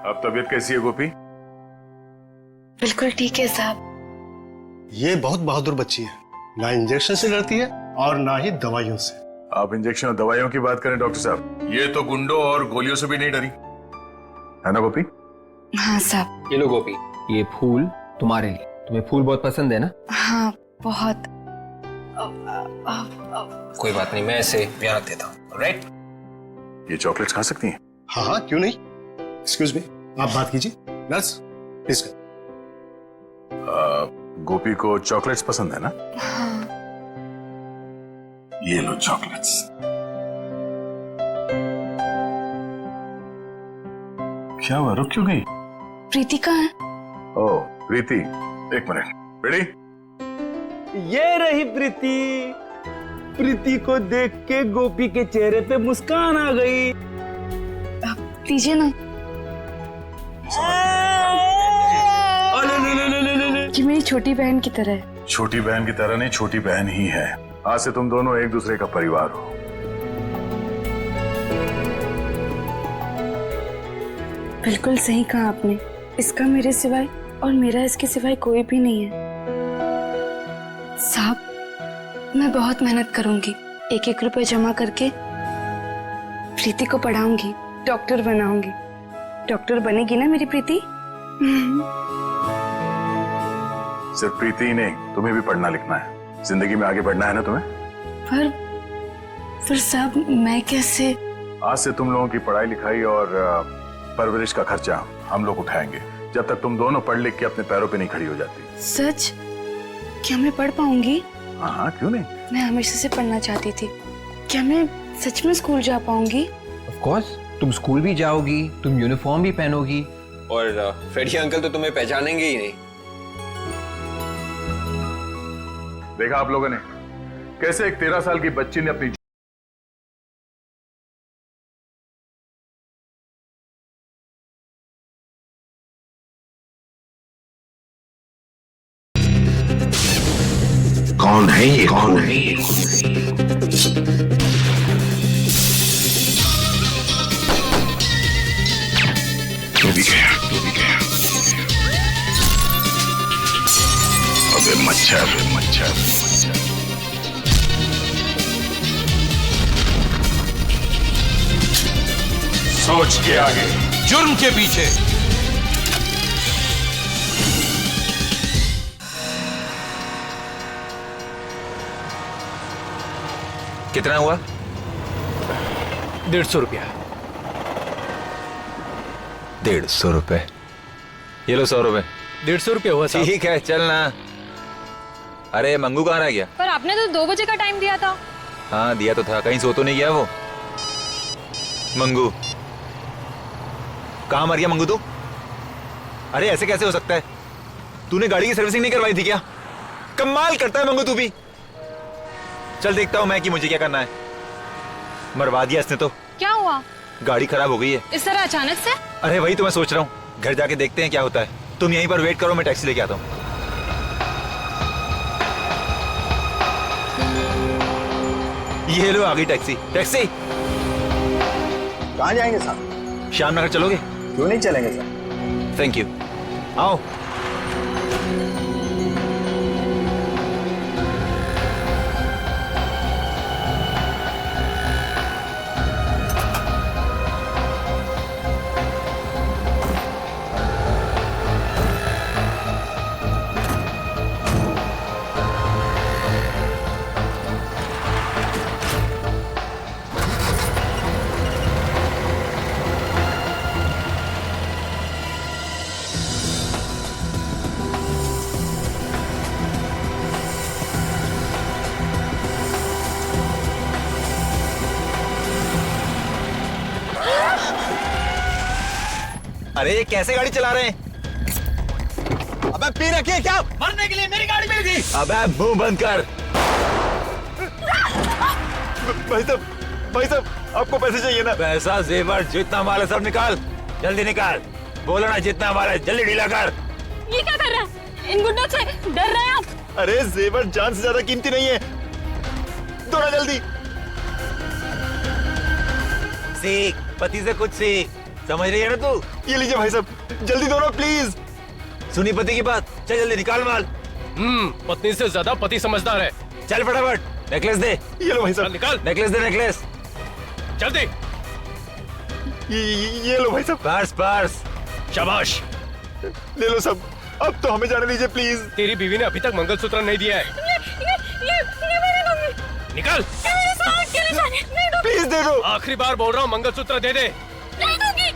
अब तबीयत कैसी है गोपी? बिल्कुल ठीक है साहब। ये बहुत बहादुर बच्ची है, ना इंजेक्शन से डरती है और ना ही दवाइयों से। आप इंजेक्शन और दवाइयों की बात करें डॉक्टर साहब, ये तो गुंडों और गोलियों से भी नहीं डरी, है ना गोपी? हाँ साहब। ये लो गोपी, ये फूल तुम्हारे लिए। तुम्हें फूल बहुत पसंद है ना? हाँ बहुत। कोई बात नहीं, मैं इसे यहाँ रख देता हूँ। राइट? ये चॉकलेट्स खा सकती हैं? हाँ हाँ, क्यों नहीं। एक्सक्यूज मी, आप बात कीजिए। नर्स प्लीज कर। गोपी को चॉकलेट्स पसंद है ना? हाँ। ये लो चॉकलेट्स। क्या हुआ, रुक क्यों गई? प्रीति कहाँ है? ओह प्रीति, एक मिनट। रेडी? ये रही प्रीति। प्रीति को देख के गोपी के चेहरे पे मुस्कान आ गई। दीजिए ना। ये मेरी छोटी बहन की तरह है। छोटी बहन की तरह नहीं, छोटी बहन ही है। आज से तुम दोनों एक दूसरे का परिवार हो। बिल्कुल सही कहा आपने। इसका मेरे सिवाय और मेरा इसके सिवाय कोई भी नहीं है। साहब, मैं बहुत मेहनत करूंगी। एक एक रुपए जमा करके प्रीति को पढ़ाऊंगी, डॉक्टर बनाऊंगी। डॉक्टर बनेगी ना मेरी प्रीति? सिर्फ प्रीति ही नहीं, तुम्हें भी पढ़ना लिखना है, जिंदगी में आगे बढ़ना है ना तुम्हें। फिर साहब मैं कैसे? आज से तुम लोगों की पढ़ाई लिखाई और परवरिश का खर्चा हम लोग उठाएंगे, जब तक तुम दोनों पढ़ लिख के अपने पैरों पे नहीं खड़ी हो जाती। सच? क्या मैं पढ़ पाऊंगी? हाँ हाँ, क्यों नहीं। मैं हमेशा से पढ़ना चाहती थी। क्या मैं सच में स्कूल जा पाऊंगी? ऑफ कोर्स, तुम स्कूल भी जाओगी, तुम यूनिफॉर्म भी पहनोगी और फ्रेडी अंकल तो तुम्हें पहचानेंगे ही नहीं। देखा आप लोगों ने कैसे एक 13 साल की बच्ची ने अपनी कौन है ये? कौन है ये? तू भी गया, तू भी गया। अबे मच्छर, मच्छर, मच्छर। सोच के आगे, जुर्म के पीछे। कितना हुआ? 150 रुपया। 150 रुपए। ये लो 100 रुपए। 150 रुपया हुआ साहब। ठीक है, चल ना। अरे मंगू कहाँ रह गया? पर आपने तो 2 बजे का टाइम दिया था। हाँ दिया तो था, कहीं सो तो नहीं गया वो? मंगू कहाँ मर गया मंगू तू? अरे ऐसे कैसे हो सकता है? तूने गाड़ी की सर्विसिंग नहीं करवाई थी क्या? कमाल करता है मंगू तू भी। चल देखता हूँ मैं कि मुझे क्या करना है। मरवा दिया इसने तो। क्या हुआ? गाड़ी खराब हो गई है। इस तरह अचानक से? अरे वही तो मैं सोच रहा हूँ, घर जाके देखते हैं क्या होता है। तुम यहीं पर वेट करो, मैं टैक्सी लेके आता हूँ। ये लो आ गई टैक्सी। टैक्सी कहाँ जाएंगे साहब? श्याम नगर चलोगे? क्यों नहीं चलेंगे सर। Thank you. आओ। अरे ये कैसे गाड़ी चला रहे हैं? अबे पी रखी है क्या? मरने के लिए मेरी गाड़ी मिल गई। अबे मुंह बंद कर। भाई साहब आपको पैसे चाहिए ना? पैसा, जेवर, जितना माल है सब निकाल, जल्दी निकाल। बोलो ना जितना माल है, जल्दी ढीला कर। ये क्या कर रहा है? इन गुंडों से डर रहे हैं आप? अरे जेवर जान से ज्यादा कीमती नहीं है, दौड़ा जल्दी। सीख, पति से कुछ सीख, समझ रही है ना तू? ये लीजिए भाई साहब, जल्दी दो ना प्लीज। सुनी पति की बात, चल जल्दी निकाल माल। पत्नी से ज्यादा पति समझदार है। चल फटाफट, नेकलेस दे। ये लो भाई साहब, निकाल। नेकलेस दे, नेकलेस। जल्दी। ये लो भाई साहब। Purse, purse. शाबाश। ले लो सब, अब तो हमें जाने दीजिए प्लीज। तेरी बीवी ने अभी तक मंगलसूत्र नहीं दिया है। ये मेरे दूंगी। निकाल। प्लीज दे दो। आखिरी बार बोल रहा हूँ, मंगलसूत्र दे दे। नहीं दूंगी।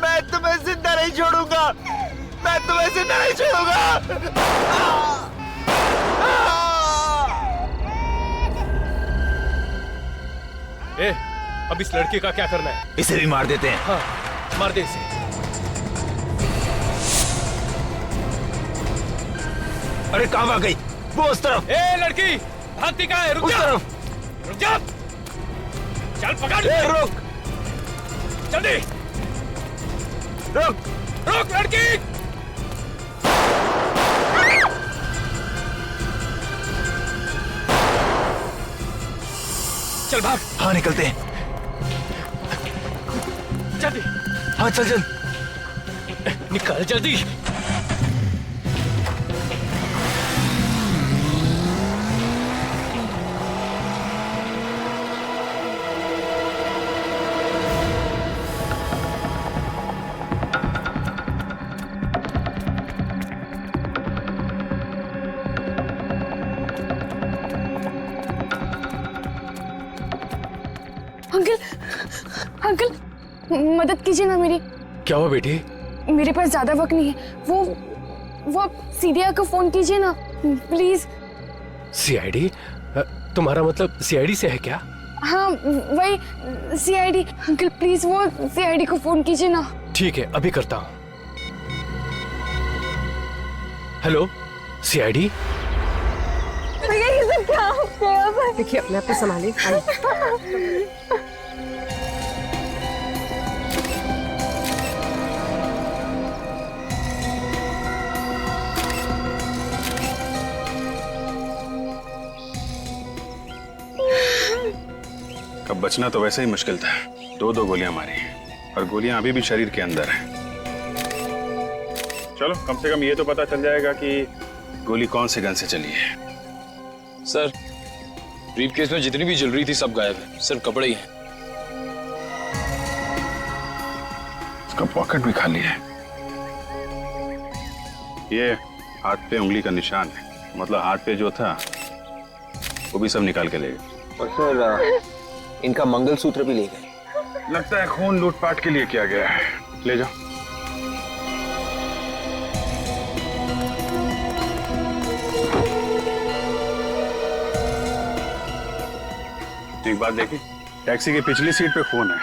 मैं तुम्हें जिंदा नहीं छोड़ूंगा, मैं तुम्हें जिंदा नहीं छोड़ूंगा। ए, अब इस लड़की का क्या करना है? इसे भी मार देते हैं। हाँ, मार दे इसे। अरे कहाँ भाग गई? वो उस तरफ। ए लड़की, भागती कहाँ है? रुक उस जा। तरफ। रुक जा। चल पकड़। ए, रुक, जल्दी। रुक। रुक लड़की। चल भाग। हाँ निकलते हैं। जल्दी। हाँ चल चल। निकाल जल्दी। अंकल, अंकल, मदद कीजिए ना मेरी। क्या हुआ बेटी? मेरे पास ज्यादा वक्त नहीं है। वो आप सीडीआर को फोन कीजिए ना प्लीज। सीआईडी? तुम्हारा मतलब सीआईडी से है क्या? हाँ वही सीआईडी। अंकल प्लीज वो सीआईडी को फोन कीजिए ना। ठीक है, अभी करता हूँ। Hello CID. भैया ये सब क्या हो गया? देखिए अपने आप को संभालिए। कब बचना तो वैसे ही मुश्किल था। दो दो गोलियां मारी और गोलियां अभी भी शरीर के अंदर हैं। चलो कम से कम ये तो पता चल जाएगा कि गोली कौन से गन से चली है। सर, ब्रीफकेस में जितनी भी ज्वेलरी थी सब गायब है, सिर्फ कपड़े ही हैं। उसका पॉकेट भी खाली है। ये हाथ पे उंगली का निशान है, मतलब हाथ पे जो था वो भी सब निकाल के ले गए। और सर इनका मंगलसूत्र भी ले गए। लगता है खून लूटपाट के लिए किया गया है। ले जाओ। एक बात देखी, टैक्सी की पिछली सीट पे खून है,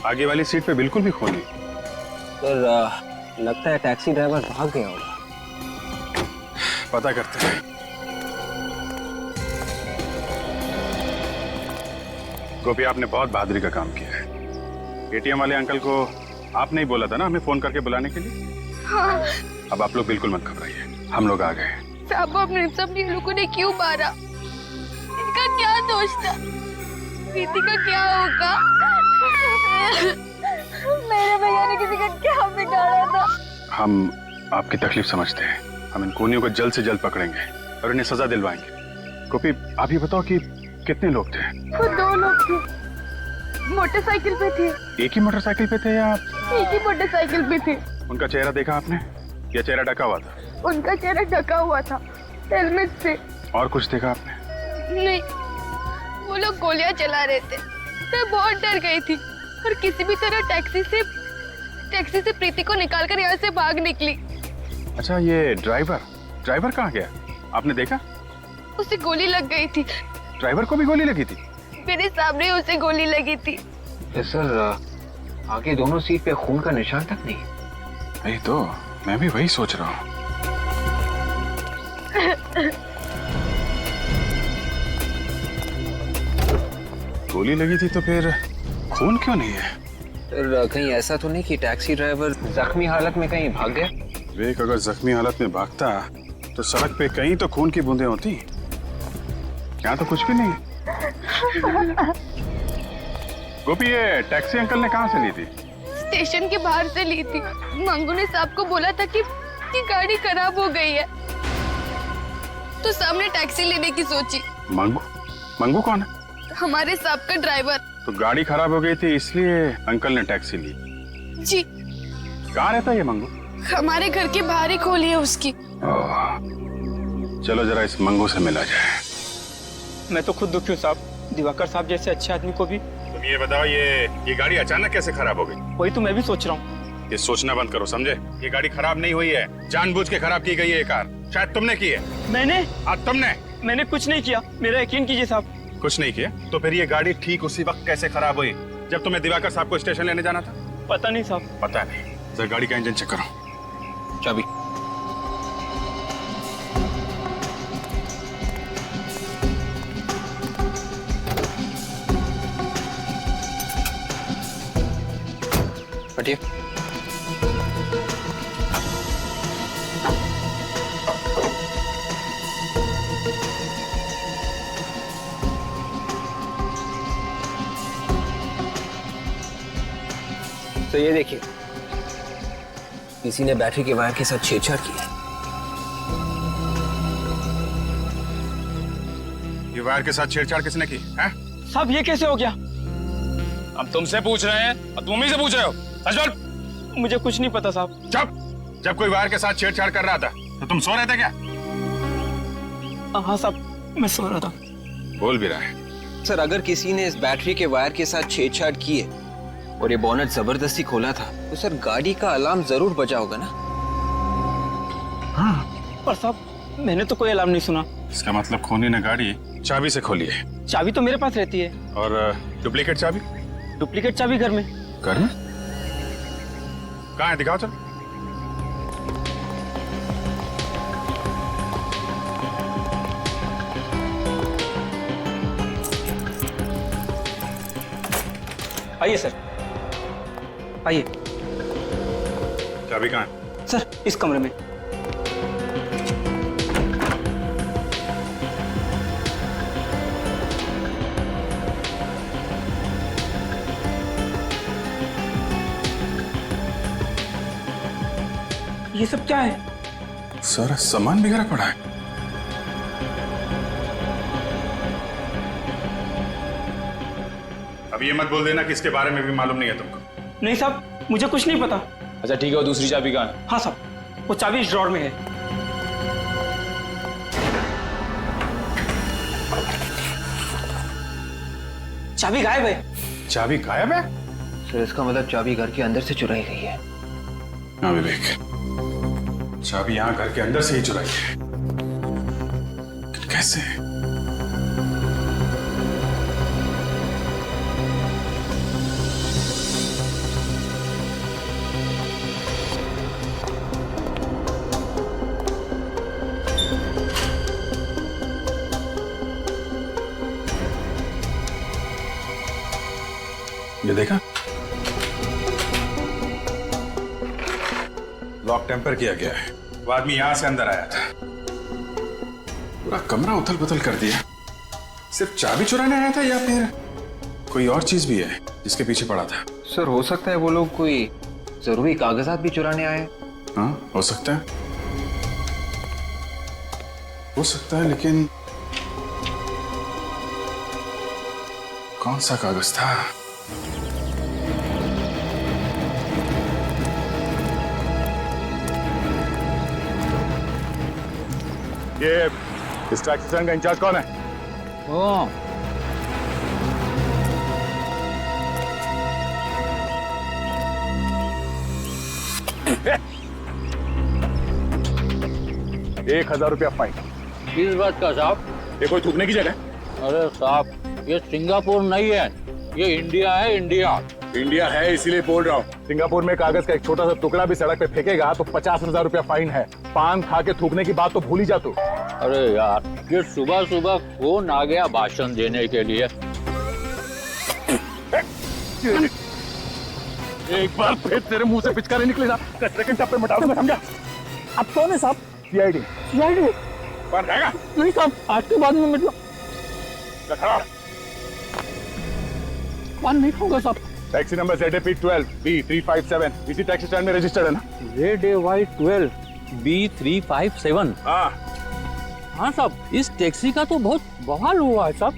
आगे वाली सीट पे बिल्कुल भी खून नहीं। सर लगता है टैक्सी ड्राइवर भाग गया होगा। पता करते हैं। गोपी, आपने बहुत बहादुरी का काम किया है। एटीएम वाले अंकल को आपने ही बोला था ना हमें फोन करके बुलाने के लिए। हाँ। अब आप लोग बिल्कुल मत घबराइए, हम लोग आ गए। साहब अपने सब लोगों ने क्यों मारा? इनका क्या दोष था? प्रीति का क्या होगा? मेरे भैया ने किसी का क्या बिगाड़ा था? हम आपकी तकलीफ समझते हैं। हम इन खूनियों को जल्द से जल्द पकड़ेंगे और इन्हें सजा दिलवाएंगे। गोपी, आप ये बताओ कि कितने लोग थे? वो 2 लोग थे, मोटरसाइकिल पे थे। एक ही मोटरसाइकिल पे थे या? एक ही मोटरसाइकिल पे थे। उनका चेहरा देखा आपने या चेहरा ढका हुआ था? उनका चेहरा ढका हुआ था, हेलमेट से। और कुछ देखा आपने? नहीं, वो लोग गोलियां चला रहे थे। मैं बहुत डर गई थी और किसी भी तरह टैक्सी से प्रीति को निकालकर यहाँ से भाग निकली। अच्छा, ये ड्राइवर कहाँ गया? आपने देखा? उसे गोली लग गई थी। ड्राइवर को भी गोली लगी थी? मेरे सामने उसे गोली लगी थी। सर आगे दोनों सीट पे खून का निशान तक नहीं। वही तो, मैं भी वही सोच रहा हूँ। गोली लगी थी तो फिर खून क्यों नहीं है? सर कहीं ऐसा तो नहीं कि टैक्सी ड्राइवर जख्मी हालत में कहीं भाग गया? विवेक, अगर जख्मी हालत में भागता तो सड़क पे कहीं तो खून की बूंदें होती, यहाँ तो कुछ भी नहीं है। गोपी, ये टैक्सी अंकल ने कहाँ से ली थी? स्टेशन के बाहर से ली थी। मंगू ने साहब को बोला था कि गाड़ी खराब हो गई है, तो साहब ने टैक्सी लेने की सोची। मंगू? मंगू कौन है? हमारे साहब का ड्राइवर। तो गाड़ी खराब हो गई थी इसलिए अंकल ने टैक्सी ली? जी। कहाँ रहता है ये मंगू? हमारे घर के बाहर ही खोली है उसकी। चलो जरा इस मंगू से मिला जाए। मैं तो खुद दुखी हूँ साहब, दिवाकर साहब जैसे अच्छे आदमी को भी। तुम ये बताओ, ये गाड़ी अचानक कैसे खराब हो गई? वही तो मैं भी सोच रहा हूँ। ये सोचना बंद करो, समझे? ये गाड़ी खराब नहीं हुई है, जानबूझ के खराब की गई है ये कार। शायद तुमने की है। मैंने? तुमने? मैंने कुछ नहीं किया, मेरा यकीन कीजिए साहब। कुछ नहीं किया? तो फिर ये गाड़ी ठीक उसी वक्त कैसे खराब हुई जब तुम्हें दिवाकर साहब को स्टेशन लेने जाना था? पता नहीं साहब। पता नहीं? सर, गाड़ी का इंजन चेक करो। चाबी। हटिए। तो ये देखिए, किसी ने बैटरी के वायर के साथ छेड़छाड़ की है। ये वायर के साथ छेड़छाड़ किसने की है? साहब ये कैसे हो गया? हम तुमसे पूछ रहे हैं और तुम ही से पूछ रहे हो। सच बोल। मुझे कुछ नहीं पता साहब। चुप! जब कोई वायर के साथ छेड़छाड़ कर रहा था तो तुम सो रहे थे क्या? हाँ साहब, मैं सो रहा था। बोल भी रहा है। सर, अगर किसी ने इस बैटरी के वायर के साथ छेड़छाड़ की है और ये बोनट जबरदस्ती खोला था, तो सर गाड़ी का अलार्म जरूर बजा होगा ना? हाँ। पर साहब मैंने तो कोई अलार्म नहीं सुना। इसका मतलब खूनी ने गाड़ी चाबी से खोली है। चाबी तो मेरे पास रहती है। और डुप्लीकेट चाबी? डुप्लीकेट चाबी घर में। घर में? कहाँ है? दिखाओ चलो। आइए सर, आइए। चाबी कहाँ है? सर इस कमरे में। ये सब क्या है? सारा सामान बिगड़ा पड़ा है। अब ये मत बोल देना कि इसके बारे में भी मालूम नहीं है तुमको। नहीं साहब, मुझे कुछ नहीं पता। अच्छा ठीक है, और दूसरी चाबी कहाँ है? हाँ साहब, वो चाबी इस ड्रॉर में है। चाबी गायब है। चाबी गायब है? सर इसका मतलब चाबी घर के अंदर से चुराई गई है। हाँ विवेक, चाबी यहाँ घर के अंदर से ही चुराई है। कैसे? ये देखा, लॉक टेम्पर किया गया है। वो आदमी यहां से अंदर आया था, पूरा कमरा उथल पुथल कर दिया। सिर्फ चाबी चुराने आया था या फिर कोई और चीज भी है जिसके पीछे पड़ा था? सर हो सकता है वो लोग कोई जरूरी कागजात भी चुराने आए। हाँ हो सकता है, हो सकता है, लेकिन कौन सा कागज था? ये इस ट्रैक्शन का इंचार्ज कौन है? ₹1000 फाइन। किस बात का साहब? ये कोई थूकने की जगह? अरे साहब, ये सिंगापुर नहीं है, ये इंडिया है। इंडिया इंडिया है इसीलिए बोल रहा हूँ। सिंगापुर में कागज का एक छोटा सा टुकड़ा भी सड़क पे फेंकेगा तो ₹50,000 फाइन है। पान खा के थूकने की बात तो भूल ही जा तू। अरे यार, ये सुबह सुबह कौन आ गया भाषण देने के लिए? एक बार फिर तेरे मुंह से पिचकारी निकले ना, कचरे के टप्पे मिटा दूंगा, समझा? अब कौन है साहब? सीआईडी। सीआईडी? कौन रहेगा? नहीं साहब, आज के बाद में मतलब नहीं होगा साहब। टैक्सी नंबर ZAP12 B357 इसी टैक्सी स्टैंड में रजिस्टर्ड है ना? ZAY12 B357। हाँ हाँ साहब, इस टैक्सी का तो बहुत बवाल हुआ है साहब।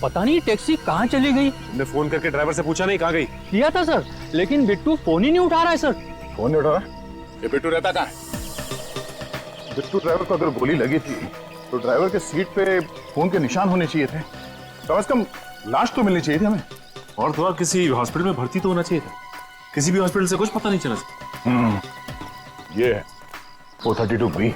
पता नहीं टैक्सी कहाँ चली गई। तुमने फोन करके ड्राइवर से पूछा नहीं कहाँ गई? किया था सर, लेकिन बिट्टू फोन ही नहीं उठा रहा है सर। फोन नहीं उठा रहा? ये बिट्टू रहता कहाँ है? बिट्टू ड्राइवर को अगर गोली लगी थी तो ड्राइवर के सीट पे खून के निशान होने चाहिए थे। कम से कम लाश तो मिलनी चाहिए थी हमें। और थोड़ा किसी हॉस्पिटल में भर्ती तो होना चाहिए था। किसी भी हॉस्पिटल से कुछ पता नहीं चला। ये है 432B।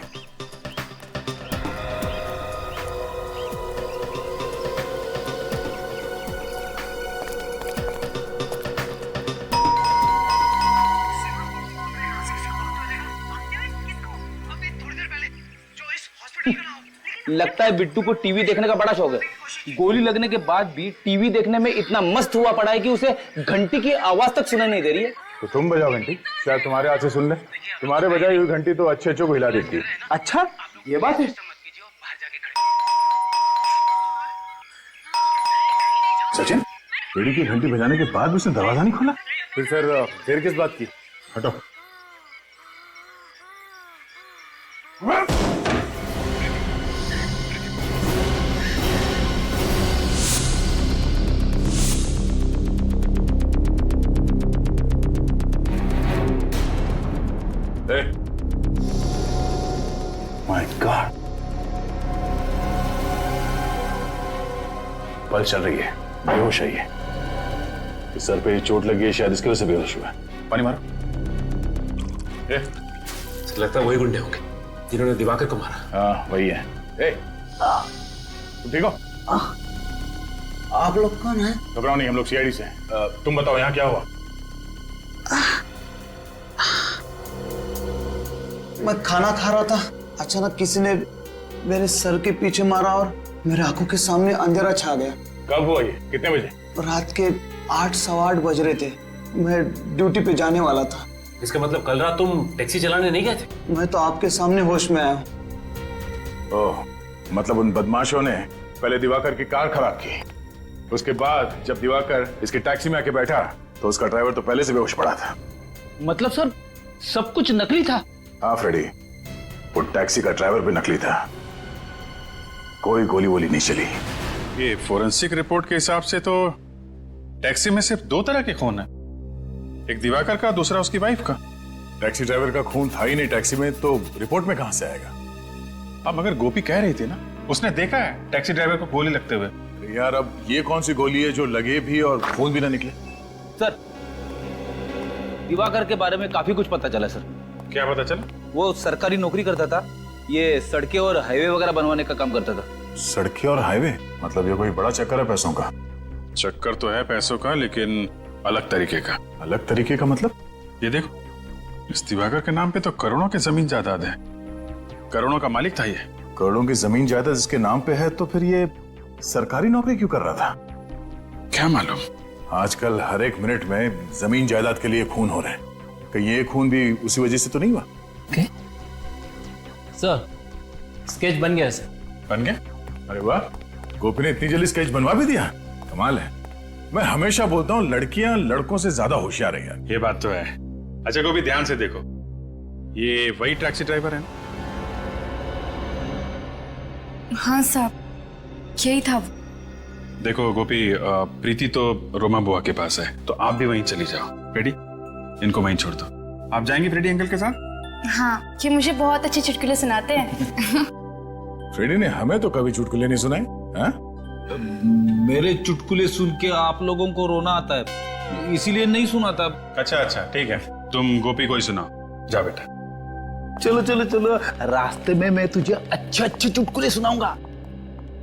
लगता है बिट्टू को टीवी देखने का बड़ा शौक है। गोली लगने के बाद भी टीवी देखने में इतना मस्त हुआ पड़ा है कि उसे घंटी की आवाज तक सुनाई नहीं दे रही है। तो तुम बजाओ घंटी, शायद तुम्हारे हाथ से सुन ले। तुम्हारे बजाई हुई घंटी तो अच्छे को हिला देती है। अच्छा, ये बात है। सचिन, बेड़ी की घंटी बजाने के बाद भी उसने दरवाजा नहीं खोला? फिर सर फिर किस बात की? हटो। माय गॉड, पल्स चल रही है, बेहोश है ये। इस सर पे चोट लगी है, शायद इसकी वजह से बेहोश हुआ है। पानी मारो। लगता है वही गुंडे होंगे जिन्होंने दिवाकर को मारा। हाँ वही है। तुम ठीक हो? आप लोग कौन है? घबराओ नहीं, हम लोग सीआईडी से हैं। तुम बताओ यहाँ क्या हुआ? मैं खाना खा रहा था, अचानक किसी ने मेरे सर के पीछे मारा और मेरे आंखों के सामने अंधेरा छा गया। कब हुआ ये? कितने बजे? रात के 8 सवा 8 बज रहे थे। मैं ड्यूटी पे जाने वाला था। इसका मतलब कल रात तुम टैक्सी चलाने नहीं गए थे? मैं तो आपके सामने होश में आया हूँ। ओह, मतलब उन बदमाशों ने पहले दिवाकर की कार खराब की, उसके बाद जब दिवाकर इसकी टैक्सी में आके बैठा तो उसका ड्राइवर तो पहले से बेहोश पड़ा था। मतलब सर, सब कुछ नकली था? हाँ फ्रेडी, वो टैक्सी का ड्राइवर भी नकली था। कोई गोली वोली नहीं चली। ये फोरेंसिक रिपोर्ट के हिसाब से तो टैक्सी में सिर्फ 2 तरह के खून है, एक दिवाकर का, दूसरा उसकी वाइफ का। टैक्सी ड्राइवर का खून था ही नहीं टैक्सी में, तो रिपोर्ट में कहां से आएगा? अब मगर गोपी कह रही थी ना, उसने देखा है टैक्सी ड्राइवर को गोली लगते हुए। यार अब ये कौन सी गोली है जो लगे भी और खून भी ना निकले? सर, दिवाकर के बारे में काफी कुछ पता चला सर। क्या पता चला? वो सरकारी नौकरी करता था, ये सड़कें और हाईवे वगैरह बनवाने का काम करता था। सड़कें और हाईवे? मतलब ये कोई बड़ा चक्कर है पैसों का? चक्कर तो है पैसों का, लेकिन अलग तरीके का। अलग तरीके का मतलब? ये देखो, इस दिवाकर के नाम पे तो करोड़ों की जमीन जायदाद है। करोड़ों का मालिक था ये। करोड़ों की जमीन जायदाद इसके नाम पे है, तो फिर ये सरकारी नौकरी क्यों कर रहा था? क्या मालूम। आजकल हर एक मिनट में जमीन जायदाद के लिए खून हो रहे हैं। कहीं ये खून भी उसी वजह से तो नहीं हुआ? सर, स्केच बन गया सर। बन गया? अरे वाह, गोपी ने इतनी जल्दी स्केच बनवा भी दिया, कमाल है। मैं हमेशा बोलता हूँ लड़कियां लड़कों से ज्यादा होशियार है यार। ये बात तो है। अच्छा गोपी, ध्यान से देखो, ये वही टैक्सी ड्राइवर है ना? हाँ साहब, यही था वो। देखो गोपी, प्रीति तो रोमा बुआ के पास है, तो आप भी वहीं चली जाओ। रेडी? इनको वहीं छोड़ दो। आप जाएंगी फ्रेडी अंकल के साथ? हाँ, ये मुझे बहुत अच्छे चुटकुले सुनाते हैं। फ्रेडी ने हमें तो कभी चुटकुले नहीं सुनाए। हाँ? मेरे चुटकुले सुन के आप लोगों को रोना आता है, इसीलिए नहीं सुनाता। अच्छा ठीक है, तुम गोपी को ही सुनाओ। जा बेटा। चलो चलो चलो, रास्ते में मैं तुझे अच्छे अच्छे चुटकुले सुनाऊंगा।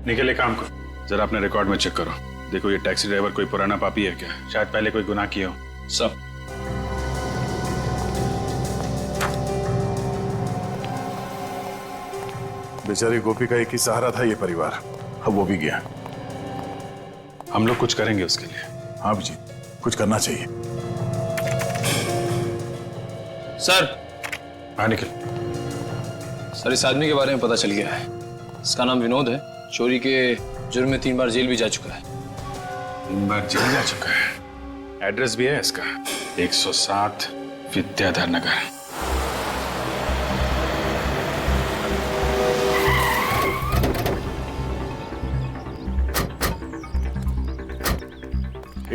निकले काम को, जरा अपने रिकॉर्ड में चेक करो। देखो ये टैक्सी ड्राइवर कोई पुराना पापी है क्या? शायद पहले कोई गुनाह किया हो। सब बेचारी गोपी का एक ही सहारा था ये परिवार, अब वो भी गया। हम लोग कुछ करेंगे उसके लिए। हाँ जी, कुछ करना चाहिए। सर। हाँ निखिल। सर इस आदमी के बारे में पता चल गया है। इसका नाम विनोद है। चोरी के जुर्म में 3 बार जेल भी जा चुका है। 3 बार जेल जा चुका है। एड्रेस भी है इसका 107 विद्याधर नगर।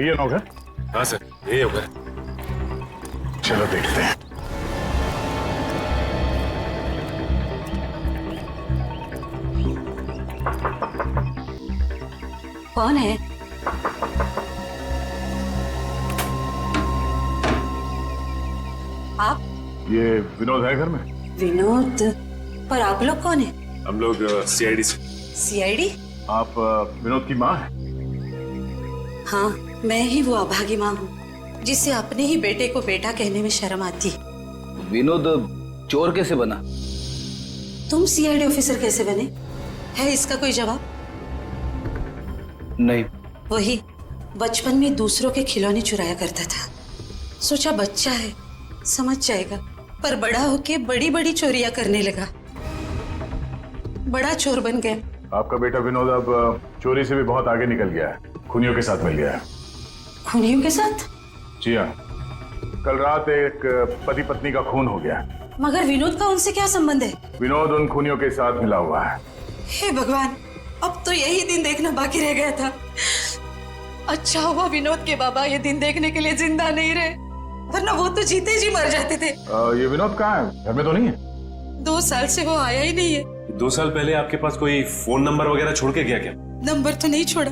ये नौकर? हाँ सर, ये होगा। चलो देखते हैं। कौन है? आप? ये विनोद है घर में? विनोद? पर आप लोग कौन है? हम लोग सीआईडी से। सीआईडी? आप विनोद की माँ हैं? हाँ, मैं ही वो अभागी माँ हूँ जिससे अपने ही बेटे को बेटा कहने में शर्म आती है। विनोद चोर कैसे बना? तुम सीआईडी ऑफिसर कैसे बने? है इसका कोई जवाब? नहीं। वही बचपन में दूसरों के खिलौने चुराया करता था। सोचा बच्चा है, समझ जाएगा, पर बड़ा होके बड़ी बड़ी चोरियां करने लगा। बड़ा चोर बन गया। आपका बेटा विनोद अब चोरी से भी बहुत आगे निकल गया है, खूनियों के साथ मिल गया है। खूनियों के साथ? जी हाँ, कल रात एक पति पत्नी का खून हो गया। मगर विनोद का उनसे क्या संबंध है? विनोद उन खूनियों के साथ मिला हुआ है। हे भगवान, अब तो यही दिन देखना बाकी रह गया था। अच्छा हुआ विनोद के बाबा ये दिन देखने के लिए जिंदा नहीं रहे, वरना वो तो जीते जी मर जाते थे। ये विनोद कहाँ है? घर में तो नहीं है? 2 साल से वो आया ही नहीं है। 2 साल पहले आपके पास कोई फोन नंबर वगैरह छोड़ के गया क्या? नंबर तो नहीं छोड़ा,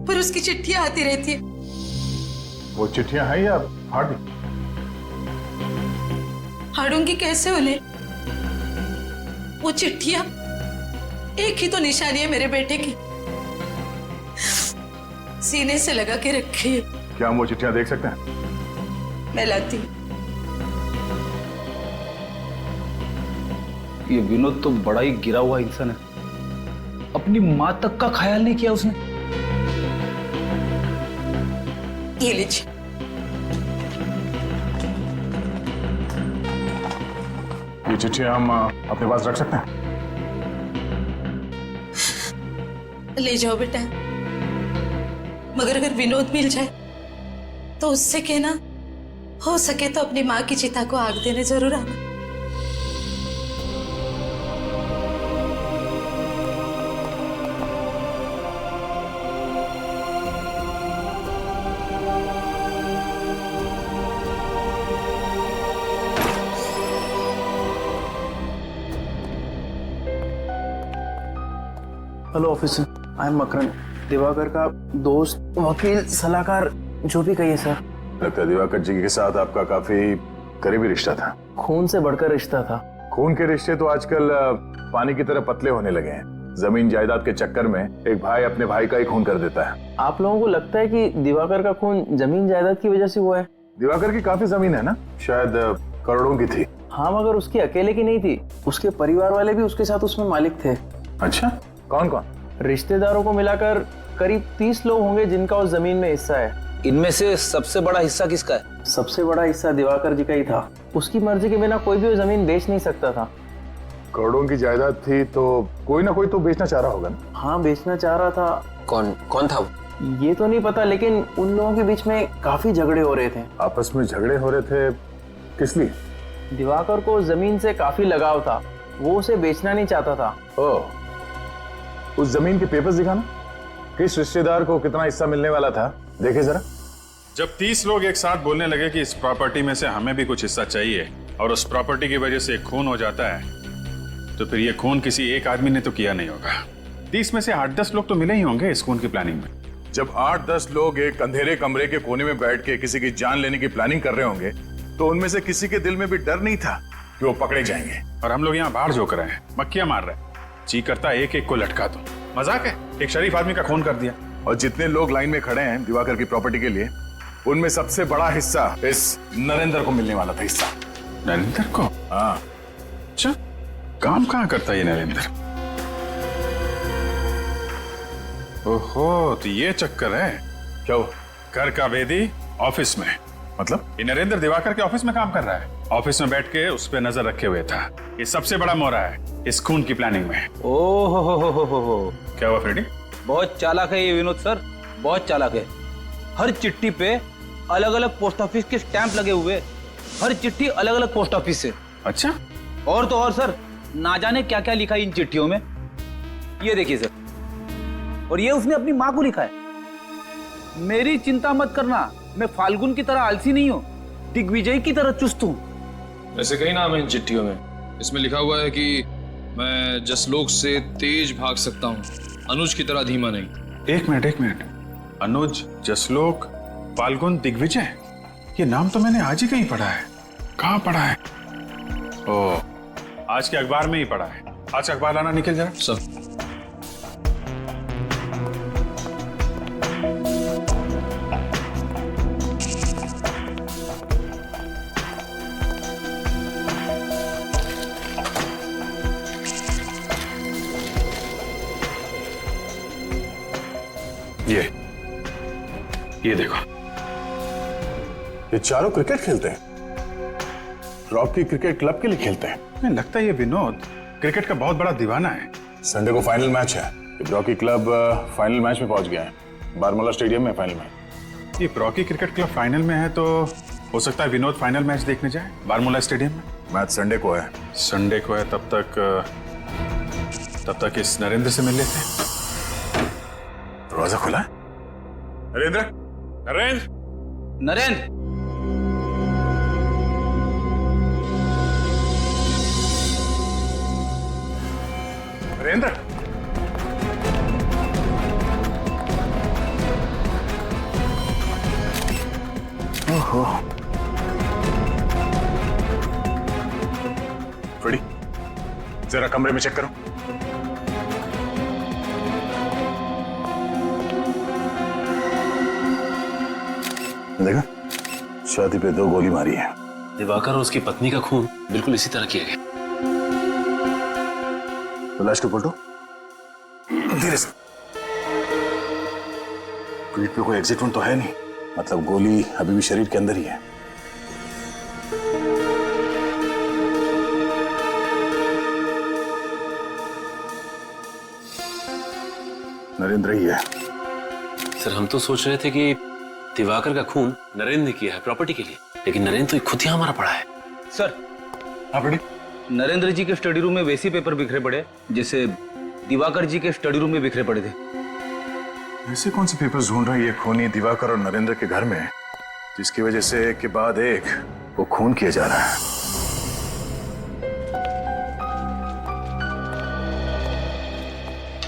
पर उसकी चिट्ठियां आती रहती है। वो चिट्ठियां हैं या फाड़ दी? फाड़ूंगी कैसे उन्हें? वो चिट्ठियां एक ही तो निशानी है मेरे बेटे की, सीने से लगा के रखी है। क्या हम वो चिट्ठियां देख सकते हैं? मैं लाती हूँ। ये विनोद तो बड़ा ही गिरा हुआ इंसान है। अपनी माँ तक का ख्याल नहीं किया उसने। ये लीजिए। ये चिट्ठियां हम अपने पास रख सकते हैं? ले जाओ बेटा, मगर अगर विनोद मिल जाए तो उससे कहना हो सके तो अपनी माँ की चिता को आग देने जरूर आना। Hello officer, I am Makaran, Diwakar का दोस्त, वकील, सलाहकार, जो भी कहिए सर। लगता है दिवाकर जी के साथ आपका काफी करीबी रिश्ता था। खून से बढ़कर रिश्ता था। खून के रिश्ते तो आजकल पानी की तरह पतले होने लगे हैं। जमीन जायदाद के चक्कर में एक भाई अपने भाई का ही खून कर देता है। आप लोगों को लगता है कि दिवाकर का खून जमीन जायदाद की वजह से हुआ है? दिवाकर की काफी जमीन है ना, शायद करोड़ों की थी। हाँ, मगर उसकी अकेले की नहीं थी, उसके परिवार वाले भी उसके साथ उसमें मालिक थे। अच्छा, कौन कौन? रिश्तेदारों को मिलाकर करीब 30 लोग होंगे जिनका उस जमीन में हिस्सा है। इनमें से सबसे बड़ा हिस्सा किसका है? सबसे बड़ा हिस्सा दिवाकर जी का ही था। उसकी मर्जी के बिना कोई भी वो जमीन बेच नहीं सकता था। करोड़ों की जायदाद थी तो कोई ना कोई तो बेचना चाह रहा होगा ना? हाँ, बेचना चाह रहा था। कौन था वो? ये तो नहीं पता, लेकिन उन लोगों के बीच में काफी झगड़े हो रहे थे। आपस में झगड़े हो रहे थे? किस लिए? दिवाकर को जमीन से काफी लगाव था, वो उसे बेचना नहीं चाहता था। ओह, उस जमीन के पेपर्स दिखाना, किस रिश्तेदार को कितना हिस्सा मिलने वाला था, देखे जरा। जब 30 लोग एक साथ बोलने लगे कि इस प्रॉपर्टी में से हमें भी कुछ हिस्सा चाहिए और उस प्रॉपर्टी की वजह से एक खून हो जाता है, तो फिर ये खून किसी एक आदमी ने तो किया नहीं होगा। 30 में से 8-10 लोग तो मिले ही होंगे इस खून की प्लानिंग में। जब 8-10 लोग एक अंधेरे कमरे के कोने में बैठ के किसी की जान लेने की प्लानिंग कर रहे होंगे, तो उनमें से किसी के दिल में भी डर नहीं था कि वो पकड़े जाएंगे। और हम लोग यहाँ बाहर झोंक रहे हैं, मक्खियां मार रहे हैं। जी करता एक एक को लटका दो। मजाक है, एक शरीफ आदमी का खून कर दिया। और जितने लोग लाइन में खड़े हैं दिवाकर की प्रॉपर्टी के लिए, उनमें सबसे बड़ा हिस्सा इस नरेंद्र को मिलने वाला था। हिस्सा नरेंद्र को? हाँ। अच्छा, काम कहाँ करता है ये नरेंद्र? ओहो, तो ये चक्कर है। क्या? घर का वेदी ऑफिस में? मतलब ये नरेंद्र दिवाकर के ऑफिस में काम कर रहा है? ऑफिस में बैठ के उस पर नजर रखे हुए था। ये सबसे बड़ा मोहरा है इस खून की प्लानिंग में। ओहो हो। क्या हुआ फ्रेडी? बहुत चालाक है ये विनोद सर, बहुत चालाक है। हर चिट्ठी पे अलग अलग पोस्ट ऑफिस के स्टैंप लगे हुए, हर चिट्ठी अलग अलग पोस्ट ऑफिस से। अच्छा, और तो और सर, ना जाने क्या क्या लिखा है इन चिट्ठियों में। ये देखिए सर, और ये उसने अपनी माँ को लिखा है। मेरी चिंता मत करना, मैं फाल्गुन की तरह आलसी नहीं हूँ, दिग्विजय की तरह चुस्त हूँ। ऐसे कई नाम है इन चिट्ठियों में। इसमें लिखा हुआ है कि मैं जसलोक से तेज भाग सकता हूँ, अनुज की तरह धीमा नहीं। एक मिनट। अनुज, जसलोक, फाल्गुन, दिग्विजय, ये नाम तो मैंने आज ही कहीं पढ़ा है। कहाँ पढ़ा है? ओ, आज के अखबार में ही पढ़ा है। आज का अखबार लाना निकल जरा सब। ये देखो, ये चारों क्रिकेट खेलते हैं, रॉकी क्रिकेट क्लब के लिए खेलते हैं। मुझे लगता है ये विनोद क्रिकेट का बहुत बड़ा दीवाना है। संडे को फाइनल मैच है, रॉकी क्लब फाइनल मैच में पहुंच गया है, बारमूला स्टेडियम में फाइनल मैच। ये रॉकी क्रिकेट क्लब फाइनल में है तो हो सकता है विनोद फाइनल मैच देखने जाए बारमूला स्टेडियम में। मैच संडे को है। संडे को है, तब तक इस नरेंद्र से मिल लेते हैं। दरवाजा खुला है। नरेंद्र, नरेंद्र, नरेंद्र, ओहो, फ्रेडी, जरा कमरे में चेक करो। देखा, छाती पे 2 गोली मारी है। दिवाकर और उसकी पत्नी का खून बिल्कुल इसी तरह किया गया। तो लाश को पलटो धीरे से। पीठ पे कोई एग्जिट वोन तो है नहीं, मतलब गोली अभी भी शरीर के अंदर ही है। नरेंद्र ही है। सर, हम तो सोच रहे थे कि दिवाकर का खून नरेंद्र ने किया है प्रॉपर्टी के लिए, लेकिन नरेंद्र तो खुद ही हमारा पड़ा है। सर, नरेंद्र जी के स्टडी रूम में वैसे पेपर बिखरे पड़े जैसे दिवाकर जी के स्टडी रूम में बिखरे पड़े थे। ऐसे कौन से पेपर्स ढूंढ रहे हैं ये खूनी दिवाकर और नरेंद्र के घर में, जिसकी वजह से एक के बाद एक वो खून किया जा रहा है?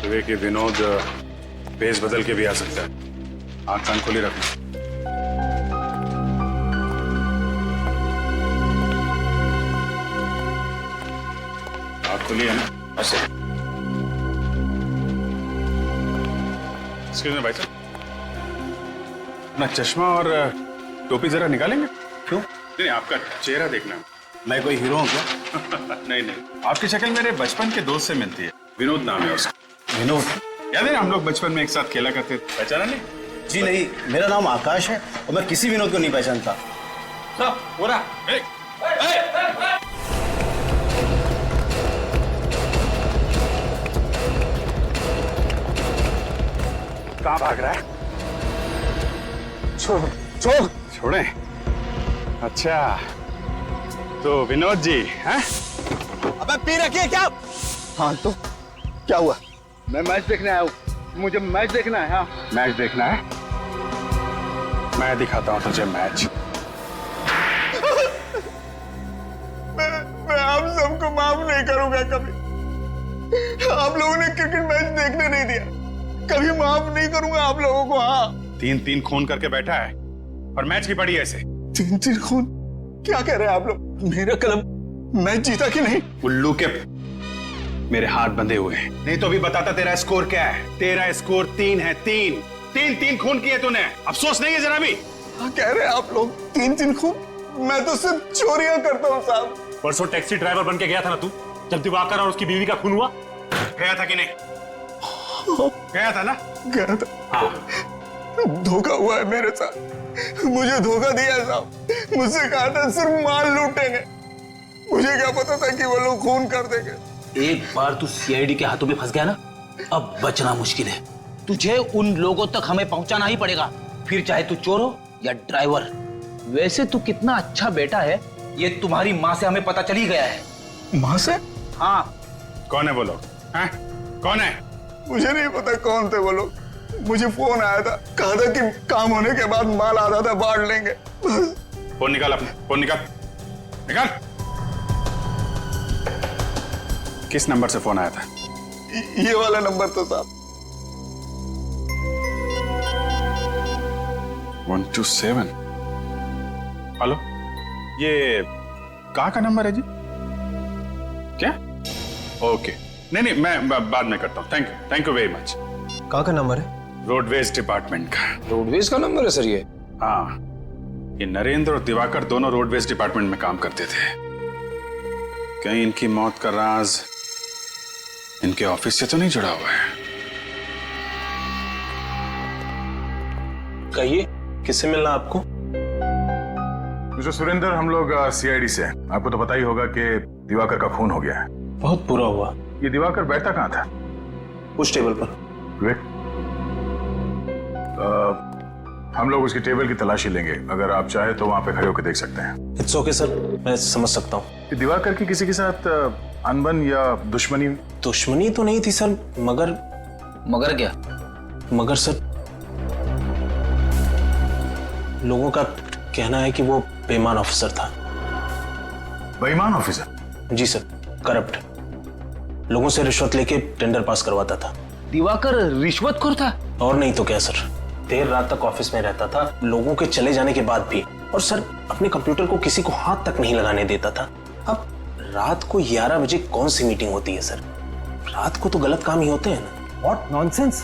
विवेक, विनोद भेस बदल के भी आ सकता है। आंख कान खोली रखना। आंख खोली है ना? ऐसे। एक्सक्यूज मी भाई साहब, अपना चश्मा और टोपी जरा निकालेंगे? क्यों? नहीं, आपका चेहरा देखना। मैं कोई हीरो हूँ क्या? नहीं, आपकी शक्ल मेरे बचपन के दोस्त से मिलती है। विनोद नाम है उसका। विनोद? याद है हम लोग बचपन में एक साथ खेला करते थे, पहचाना नहीं? जी नहीं, मेरा नाम आकाश है और मैं किसी विनोद को नहीं पहचानता। कहाँ भाग रहा है? छोड़े। अच्छा, तो विनोद जी हैं? अबे पी रखिए क्या? हाँ तो क्या हुआ? मैं मैच देखने आया हूँ, मुझे मैच देखना है। हाँ, मैच देखना है? मैं दिखाता हूँ तुझे मैच। मैं आप सबको माफ नहीं करूंगा कभी। आप लोगों ने क्रिकेट मैच देखने नहीं दिया, कभी माफ नहीं करूंगा आप लोगों को। हाँ, 3-3 खून करके बैठा है और मैच की पड़ी ऐसे। 3-3 खून? क्या कह रहे हैं आप लोग? मेरा क्लब मैच जीता कि नहीं? उल्लू के मेरे हाथ बंधे हुए हैं। नहीं तो अभी बताता तेरा स्कोर क्या है। तेरा स्कोर 3 है। 3 खून किए तूने, अफसोस नहीं है जरा भी? क्या कह रहे हैं आप लोग? 3 खून? मैं तो सिर्फ चोरियां करता हूँ साहब। परसों टैक्सी ड्राइवर बन के गया था ना तू, जब दिवाकर और उसकी बीवी का खून हुआ? गया था कि नहीं? गया था ना? गया था। हाँ। धोखा हुआ है मेरे साथ। मुझे धोखा दिया साहब। मुझसे कहा था सिर्फ माल लूटेंगे, मुझे क्या पता था कि वो लोग खून कर देंगे। एक बार तू सीआईडी के हाथों में फंस गया ना, अब बचना मुश्किल है। तुझे उन लोगों तक हमें पहुंचाना ही पड़ेगा, फिर चाहे तू चोर हो या ड्राइवर। वैसे तू कितना अच्छा बेटा है, ये तुम्हारी माँ से हमें पता चल ही गया है। माँ से? हाँ। कौन है वो लोग? कौन है? मुझे नहीं पता कौन थे वो लोग। मुझे फोन आया था, कहा था कि काम होने के बाद माल आधा था बांट लेंगे। फोन निकाल अपने, फोन निकाल, निकाल। किस नंबर से फोन आया था? ये वाला नंबर तो साहब। 127। हेलो, ये कहाँ का नंबर है जी? क्या? ओके, नहीं मैं बाद में करता हूँ। Thank you very much. कहाँ का नंबर है? रोडवेज डिपार्टमेंट का। रोडवेज का नंबर है सर ये? हाँ, ये नरेंद्र और दिवाकर दोनों रोडवेज डिपार्टमेंट में काम करते थे। कहीं इनकी मौत का राज इनके ऑफिस से तो नहीं जुड़ा हुआ है? कहिए, किससे मिलना आपको? मिस्टर सुरेंद्र, हम लोग सीआईडी से हैं। आपको तो पता ही होगा कि दिवाकर का खून हो गया है। बहुत बुरा हुआ। ये दिवाकर बैठता कहाँ था? उस टेबल पर। विवेक, हम लोग उसकी टेबल की तलाशी लेंगे। अगर आप चाहे तो वहां पे खड़े होकर देख सकते हैं। इट्स ओके सर, मैं समझ सकता हूँ। दिवाकर की किसी के साथ अनबन या दुश्मनी? दुश्मनी तो नहीं थी सर, मगर क्या? मगर सर, लोगों का कहना है कि वो बेईमान ऑफिसर था। बेईमान ऑफिसर? जी सर, करप्ट। लोगों से रिश्वत लेके टेंडर पास करवाता था। दिवाकर रिश्वतखोर था? और नहीं तो क्या सर, देर रात तक ऑफिस में रहता था, लोगों के चले जाने के बाद भी। और सर, अपने कंप्यूटर को किसी को हाथ तक नहीं लगाने देता था। अब रात को 11 बजे कौन सी मीटिंग होती है सर? रात को तो गलत काम ही होते हैं ना। What nonsense.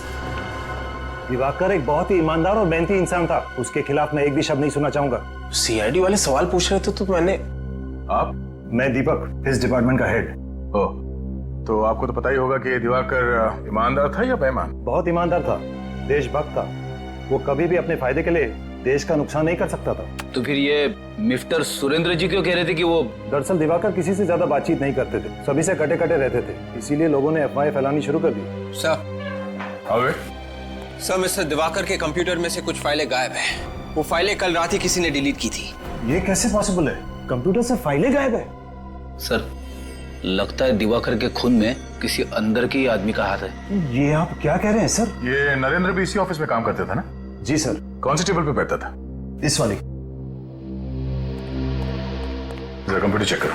दिवाकर एक बहुत ही ईमानदार और मेहनती इंसान था, उसके खिलाफ मैं एक भी शब्द नहीं सुनना चाहूंगा। सीआईडी वाले सवाल पूछ रहे थे तो मैंने। आप? मैं दीपक, इस डिपार्टमेंट का हेड। ओह, तो आपको तो पता ही होगा कि दिवाकर ईमानदार था या बेईमान? बहुत ईमानदार था, देशभक्त था। वो कभी भी अपने फायदे के लिए देश का नुकसान नहीं कर सकता था। तो फिर ये मिस्टर सुरेंद्र जी क्यों कह रहे थे कि वो? दरअसल दिवाकर किसी से ज्यादा बातचीत नहीं करते थे, सभी से कटे कटे रहते थे, इसीलिए लोगों ने अफवाहें फैलानी शुरू कर दी। सर, मिस्टर दिवाकर के कंप्यूटर में से कुछ फाइलें गायब है। वो फाइलें कल रात ही किसी ने डिलीट की थी। ये कैसे पॉसिबल है? कंप्यूटर से फाइलें गायब है? सर, लगता है दिवाकर के खून में किसी अंदर के आदमी का हाथ है। ये आप क्या कह रहे हैं सर? ये नरेंद्र भी इसी ऑफिस में काम करता था ना? जी सर। कौन सी टेबल पे बैठता था? इस वाली। जरा कंप्यूटर चेक करो।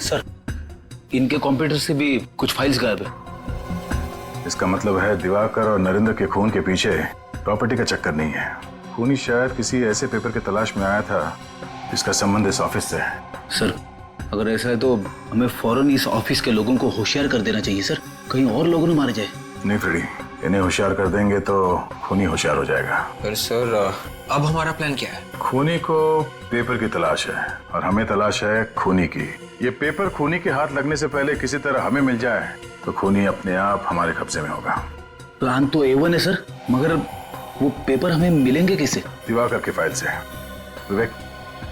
सर, इनके कंप्यूटर से भी कुछ फाइल्स गायब है। इसका मतलब है दिवाकर और नरेंद्र के खून के पीछे प्रॉपर्टी का चक्कर नहीं है। खूनी शायद किसी ऐसे पेपर की तलाश में आया था जिसका संबंध इस ऑफिस से है। सर, अगर ऐसा है तो हमें फौरन इस ऑफिस के लोगों को होशियार कर देना चाहिए सर, कहीं और लोगों ने मारे जाए। नहीं फ्रेडी, इन्हें होशियार कर देंगे तो खूनी होशियार हो जाएगा। पर सर, अब हमारा प्लान क्या है? खूनी को पेपर की तलाश है और हमें तलाश है खूनी की। ये पेपर खूनी के हाथ लगने से पहले किसी तरह हमें मिल जाए तो खूनी अपने आप हमारे कब्जे में होगा। प्लान तो A1 है सर, मगर वो पेपर हमें मिलेंगे कैसे? दिवाकर की फाइल से। विवेक,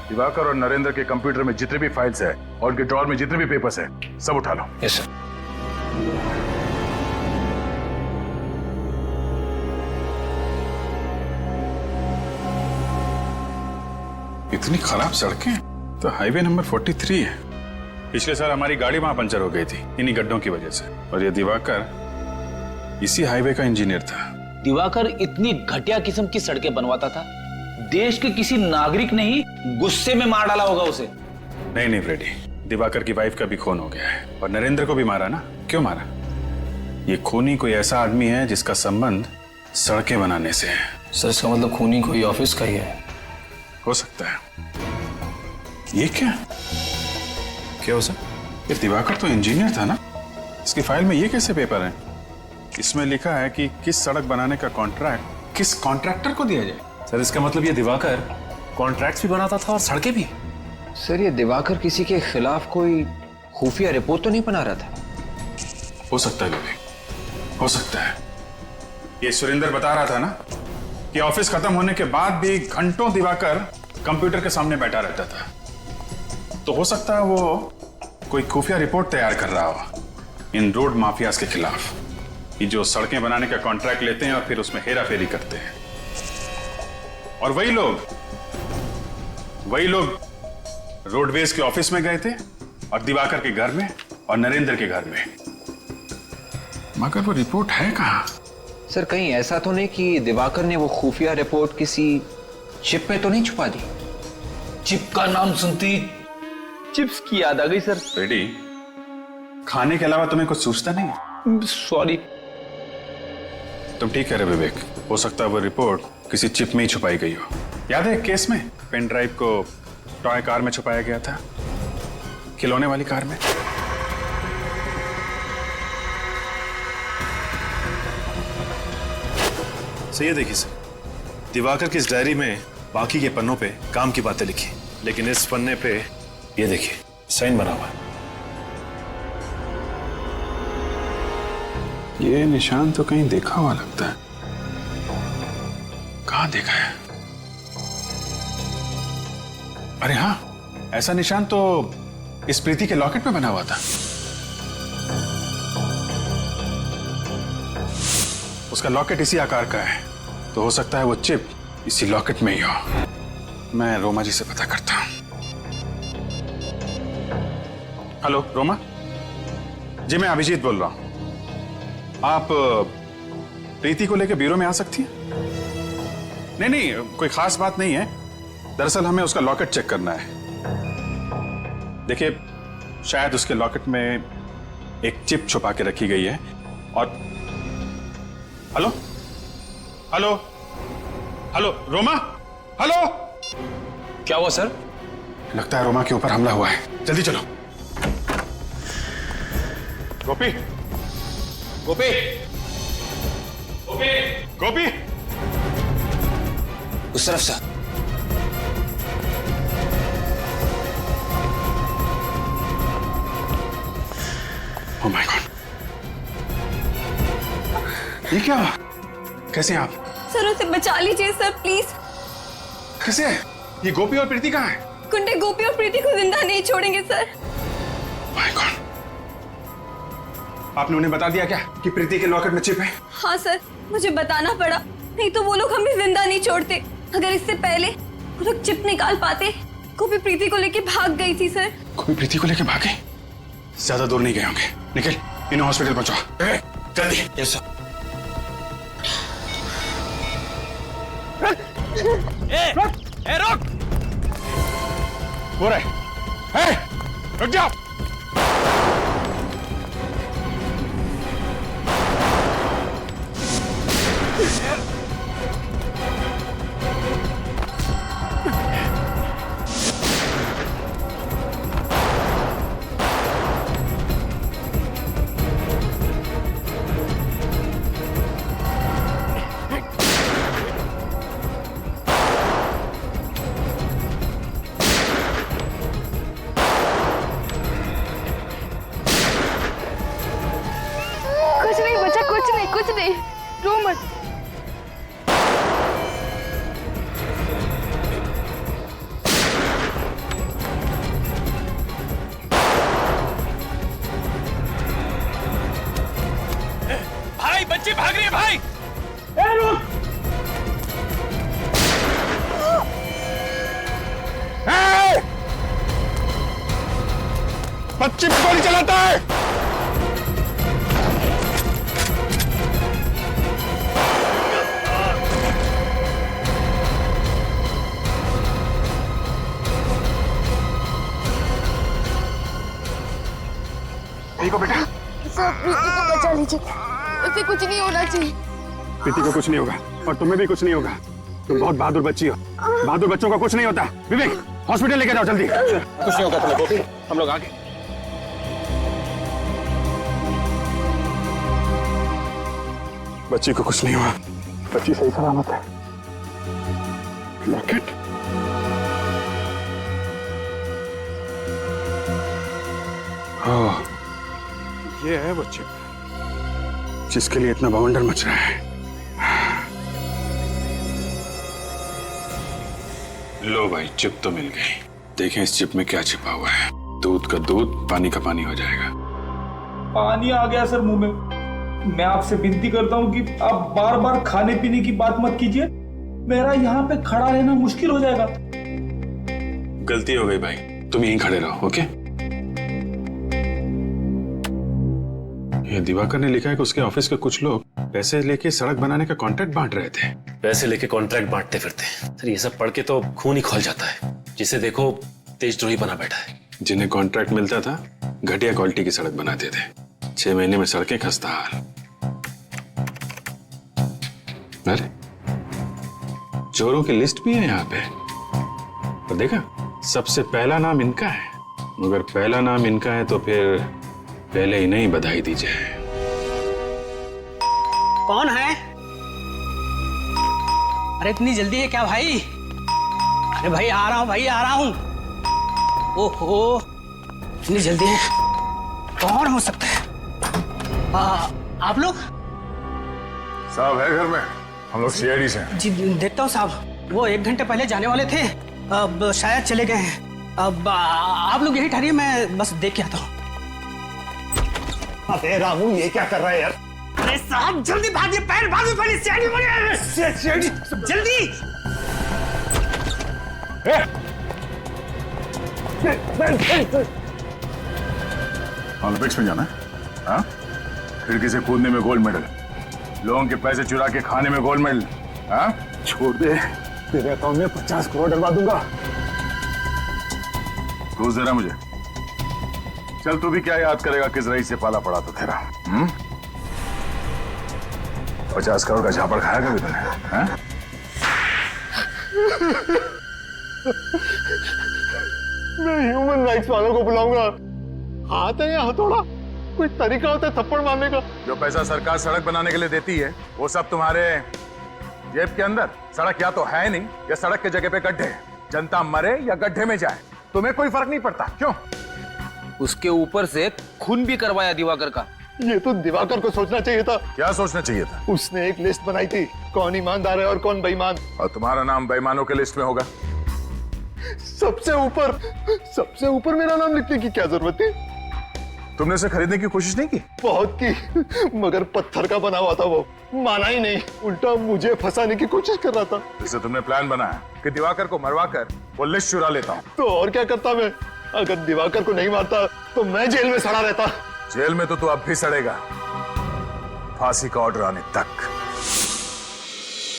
दिवाकर और नरेंद्र के कंप्यूटर में जितने भी फाइल्स है और उनके ड्रॉर में जितने भी पेपर्स है, सब उठा लो। Yes sir. इतनी खराब सड़कें तो हाईवे नंबर 43 है। पिछले साल हमारी गाड़ी वहां पंचर हो गई थी इन्हीं गड्ढों की वजह से। और ये दिवाकर इसी हाईवे का इंजीनियर था। दिवाकर इतनी घटिया किस्म की सड़कें बनवाता था, देश के किसी नागरिक ने ही गुस्से में मार डाला होगा उसे। नहीं फ्रेडी, दिवाकर की वाइफ का भी खून हो गया है और नरेंद्र को भी मारा ना। क्यों मारा? ये खूनी कोई ऐसा आदमी है जिसका संबंध सड़कें बनाने से है। सर, इसका मतलब खूनी कोई ऑफिस का ही है? हो सकता है। ये क्या हो सर? ये दिवाकर तो इंजीनियर था ना, इसकी फाइल में ये कैसे पेपर है? इसमें लिखा है कि किस सड़क बनाने का कॉन्ट्रैक्ट किस कॉन्ट्रैक्टर को दिया जाए। सर, इसका मतलब ये दिवाकर कॉन्ट्रैक्ट्स भी बनाता था और सड़कें भी। सर, ये दिवाकर किसी के खिलाफ कोई खुफिया रिपोर्ट तो नहीं बना रहा था? हो सकता है लोग। हो सकता है। ये सुरेंद्र बता रहा था ना कि ऑफिस खत्म होने के बाद भी घंटों दिवाकर कंप्यूटर के सामने बैठा रहता था। तो हो सकता है वो कोई खुफिया रिपोर्ट तैयार कर रहा हो इन रोड माफियाज के खिलाफ, कि जो सड़कें बनाने का कॉन्ट्रैक्ट लेते हैं और फिर उसमें हेरा फेरी करते हैं। और वही लोग रोडवेज के ऑफिस में गए थे और दिवाकर के घर में और नरेंद्र के घर में। मगर वो रिपोर्ट है कहां? सर कहीं ऐसा तो नहीं कि दिवाकर ने वो खुफिया रिपोर्ट किसी चिप में तो नहीं छुपा दी? चिप का नाम सुनती चिप्स की याद आ गई सर। रेडी, खाने के अलावा तुम्हें कुछ सूझता नहीं? सॉरी। तुम ठीक कह रहे विवेक, हो सकता है वो रिपोर्ट किसी चिप में ही छुपाई गई हो। याद है एक केस में पेन ड्राइव को टॉय कार में छुपाया गया था, खिलौने वाली कार में। सो ये देखिए सर, दिवाकर की इस डायरी में बाकी के पन्नों पे काम की बातें लिखी, लेकिन इस पन्ने पे ये देखिए साइन बना हुआ है। ये निशान तो कहीं देखा हुआ लगता है। कहां देखा है? अरे हाँ, ऐसा निशान तो इस प्रीति के लॉकेट में बना हुआ था। उसका लॉकेट इसी आकार का है, तो हो सकता है वो चिप इसी लॉकेट में ही हो। मैं रोमा जी से पता करता हूं। हेलो रोमा जी, मैं अभिजीत बोल रहा हूं। आप प्रीति को लेकर ब्यूरो में आ सकती हैं? नहीं, कोई खास बात नहीं है। दरअसल हमें उसका लॉकेट चेक करना है। देखिए, शायद उसके लॉकेट में एक चिप छुपा के रखी गई है। और hello hello hello Roma, hello. क्या हुआ सर? लगता है रोमा के ऊपर हमला हुआ है। जल्दी चलो। गोपी गोपी गोपी गोपी, उस तरफ से। ओह माय गॉड, ये क्या हुआ? कैसे आप? सर उसे बचा लीजिए सर प्लीज। कैसे? ये गोपी और प्रीति कहाँ है? गुंडे गोपी और प्रीति को जिंदा नहीं छोड़ेंगे सर। माय गॉड, आपने उन्हें बता दिया क्या कि प्रीति के लॉकेट में चिप है? हाँ सर, मुझे बताना पड़ा, नहीं तो वो लोग हमें जिंदा नहीं छोड़ते। अगर इससे पहले वो लोग चिप निकाल पाते। गोपी प्रीति को लेके भाग गई थी सर। गोपी प्रीति को लेके भागे? ज्यादा दूर नहीं गए होंगे। निखिल, इन्हें हॉस्पिटल पहुंचाओ जल्दी। Yes sir. रुक! हो रहा है, रुक जाओ। कुछ नहीं, रो मत। भाई, बच्ची भाग रही है भाई। बच्ची पे गोली चलाता है। को बेटा, सर प्रीति को बचा लीजिए, उसे कुछ नहीं होना चाहिए। प्रीति को कुछ नहीं होगा और तुम्हें भी कुछ नहीं होगा। तुम बहुत बहादुर बच्ची हो। बहादुर बच्चों का कुछ नहीं होता। विवेक, हॉस्पिटल लेके जाओ जल्दी। कुछ नहीं होगा तुम्हें गोपी, हम लोग आगे। बच्ची को कुछ नहीं हुआ, बच्ची सही सलामत है। लॉकेट, ओह, ये है वो चिप जिसके लिए इतना बवंडर मच रहा है। लो भाई, चिप तो मिल गई। देखें इस चिप में क्या छिपा हुआ है। दूध का दूध, पानी का पानी हो जाएगा। पानी आ गया सर मुंह में। मैं आपसे विनती करता हूँ कि आप बार बार खाने पीने की बात मत कीजिए। मेरा यहाँ पे खड़ा रहना मुश्किल हो जाएगा। गलती हो गई भाई, तुम यहीं खड़े रहो। ओके? ये दिवाकर ने लिखा है कि उसके ऑफिस के कुछ लोग पैसे लेके सड़क बनाने का कॉन्ट्रैक्ट बांट रहे थे। पैसे लेके कॉन्ट्रैक्ट बांटते फिरते। सर ये सब पढ़ के तो खून ही खौल जाता है। जिसे देखो देशद्रोही बना बैठा है। जिन्हें कॉन्ट्रैक्ट मिलता था घटिया क्वालिटी की सड़क बनाते थे। 6 महीने में सड़कें खस्ता हाल। अरे चोरों की लिस्ट भी है यहाँ पे। और देखा, सबसे पहला नाम इनका है। मगर पहला नाम इनका है तो फिर पहले ही नहीं बधाई दीजिए। कौन है? अरे इतनी जल्दी है क्या भाई? अरे भाई आ रहा हूं, भाई आ रहा हूं। ओहो, इतनी जल्दी है? कौन हो सकता है? आप लोग? साहब है घर में, हम लोग सीआईडी से हैं। जी देखता हूँ साहब। वो 1 घंटे पहले जाने वाले थे, अब शायद चले गए हैं। अब आप लोग यही ठहरिए, मैं बस देख के आता हूँ। अबे रामू, ये क्या कर रहा है यार? अरे साहब जल्दी भागिए, पैर भागिए, पहले सीआईडी बोलिए। सीआईडी जल्दी। ओलंपिक्स में जाना है? हाँ? खिड़की से कूदने में गोल्ड मेडल, लोगों के पैसे चुरा के खाने में गोल्ड मेडल। हाँ? छोड़ दे, तेरे अकाउंट में 50 करोड़ डलवा दूंगा। घूस दे रहा मुझे। चल तू भी क्या याद करेगा किस रईस से पाला पड़ा तो तेरा। 50 करोड़ का झापड़ खाया कभी तूने? हाँ? मैं ह्यूमन राइट्स वालों को बुलाऊंगा। हाथ है या हथौड़ा? कोई तरीका होता है थप्पड़ मारने का? जो पैसा सरकार सड़क बनाने के लिए देती है वो सब तुम्हारे जेब के अंदर। सड़क या तो है नहीं या सड़क के जगह पे गड्ढे हैं। जनता मरे या गड्ढे में जाए तुम्हें कोई फर्क नहीं पड़ता। क्यों? उसके ऊपर से खून भी करवाया दिवाकर का। ये तो दिवाकर को सोचना चाहिए था। क्या सोचना चाहिए था? उसने एक लिस्ट बनाई थी, कौन ईमानदार है और कौन बेईमान। और तुम्हारा नाम बेईमानों के लिस्ट में होगा। सबसे ऊपर मेरा नाम लिखने की क्या जरूरत थी? तुमने उसे खरीदने की कोशिश नहीं की? बहुत की, मगर पत्थर का बना हुआ था वो, माना ही नहीं, उल्टा मुझे फंसाने की कोशिश कर रहा था। जिससे तुमने प्लान बनाया कि दिवाकर को मरवा कर वो लिस्ट चुरा लेता हूँ। तो और क्या करता मैं? अगर दिवाकर को नहीं मारता तो मैं जेल में सड़ा रहता। जेल में तो तू अब भी सड़ेगा, फांसी का ऑर्डर आने तक।